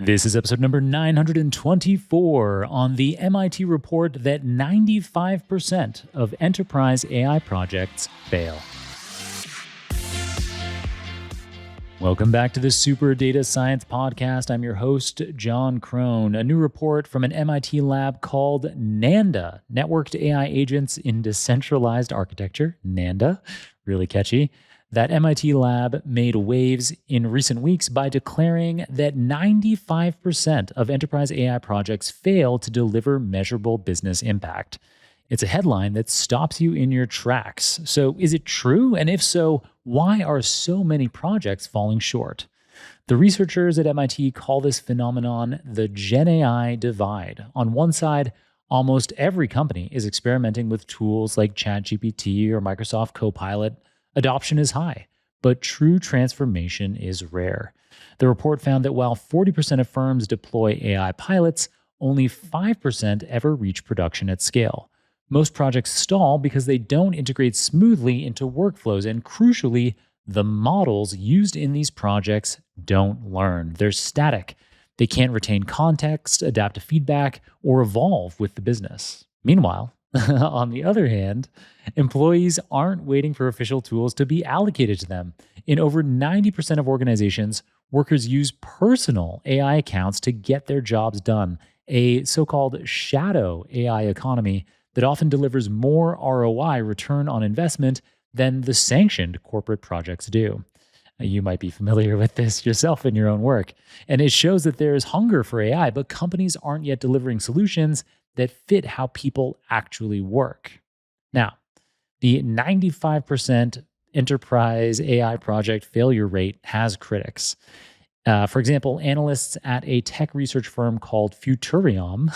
This is episode number 924 on the MIT report that 95% of enterprise AI projects fail. Welcome back to the Super Data Science Podcast. I'm your host, Jon Krohn. A new report from an MIT lab called NANDA, Networked AI Agents in Decentralized Architecture, NANDA, really catchy. That MIT lab made waves in recent weeks by declaring that 95% of enterprise AI projects fail to deliver measurable business impact. It's a headline that stops you in your tracks. So is it true? And if so, why are so many projects falling short? The researchers at MIT call this phenomenon the GenAI Divide. On one side, almost every company is experimenting with tools like ChatGPT or Microsoft Copilot. Adoption is high, but true transformation is rare. The report found that while 40% of firms deploy AI pilots, only 5% ever reach production at scale. Most projects stall because they don't integrate smoothly into workflows, and crucially, the models used in these projects don't learn. They're static. They can't retain context, adapt to feedback, or evolve with the business. Meanwhile, on the other hand, employees aren't waiting for official tools to be allocated to them. In over 90% of organizations, workers use personal AI accounts to get their jobs done, a so-called shadow AI economy that often delivers more ROI, return on investment, than the sanctioned corporate projects do. You might be familiar with this yourself in your own work. And it shows that there is hunger for AI, but companies aren't yet delivering solutions that fit how people actually work. Now, the 95% enterprise AI project failure rate has critics. For example, analysts at a tech research firm called Futuriom,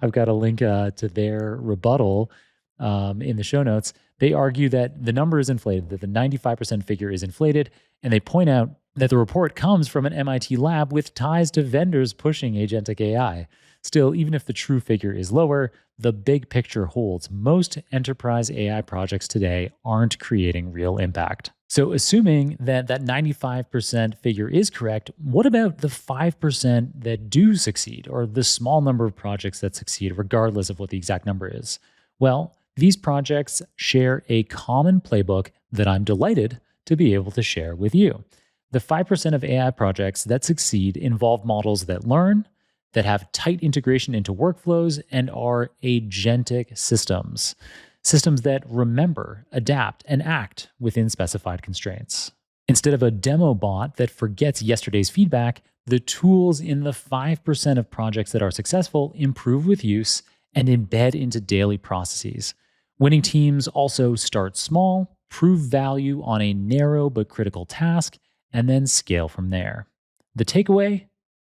I've got a link to their rebuttal in the show notes. They argue that the number is inflated, that the 95% figure is inflated, and they point out that the report comes from an MIT lab with ties to vendors pushing agentic AI. Still, even if the true figure is lower, the big picture holds. Most enterprise AI projects today aren't creating real impact. So assuming that that 95% figure is correct, what about the 5% that do succeed, or the small number of projects that succeed, regardless of what the exact number is? Well, these projects share a common playbook that I'm delighted to be able to share with you. The 5% of AI projects that succeed involve models that learn, that have tight integration into workflows, and are agentic systems. Systems that remember, adapt, and act within specified constraints. Instead of a demo bot that forgets yesterday's feedback, the tools in the 5% of projects that are successful improve with use and embed into daily processes. Winning teams also start small, prove value on a narrow but critical task, and then scale from there. The takeaway?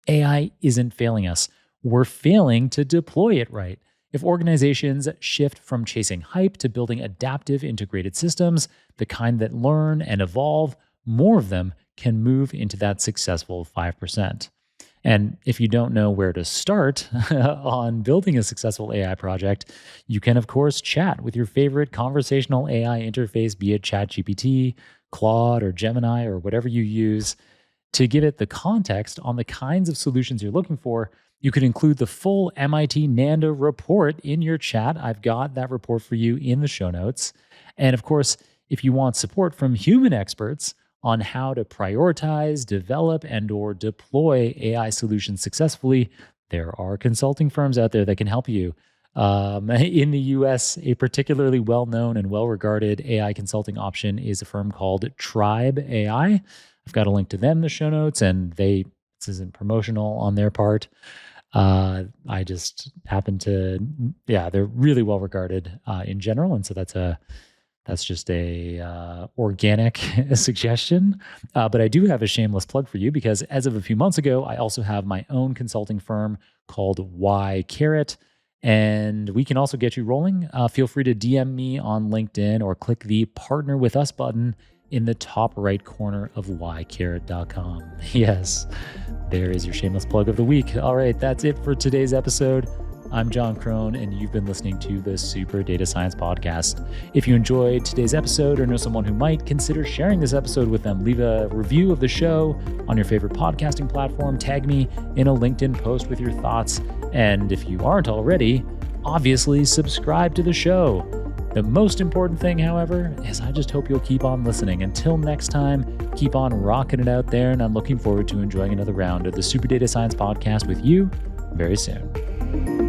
AI isn't failing us. We're failing to deploy it right. If organizations shift from chasing hype to building adaptive integrated systems, the kind that learn and evolve, more of them can move into that successful 5%. And if you don't know where to start on building a successful AI project, you can, of course, chat with your favorite conversational AI interface, be it ChatGPT, Claude, or Gemini, or whatever you use. To give it the context on the kinds of solutions you're looking for, you could include the full MIT NANDA report in your chat. I've got that report for you in the show notes. And of course, if you want support from human experts on how to prioritize, develop, and/or deploy AI solutions successfully, there are consulting firms out there that can help you. In the US, a particularly well-known and well-regarded AI consulting option is a firm called Tribe AI. I've got a link to them in the show notes, and this isn't promotional on their part. I just happen to, they're really well regarded in general, and so that's just a organic suggestion. But I do have a shameless plug for you because as of a few months ago, I also have my own consulting firm called Y Carrot, and we can also get you rolling. Feel free to DM me on LinkedIn or click the Partner With Us button in the top right corner of ycarrot.com. Yes, there is your shameless plug of the week. All right, that's it for today's episode. I'm Jon Krohn, and you've been listening to the Super Data Science Podcast. If you enjoyed today's episode or know someone who might, consider sharing this episode with them. Leave a review of the show on your favorite podcasting platform. Tag me in a LinkedIn post with your thoughts. And if you aren't already, obviously subscribe to the show. The most important thing, however, is I just hope you'll keep on listening. Until next time, keep on rocking it out there, and I'm looking forward to enjoying another round of the Super Data Science Podcast with you very soon.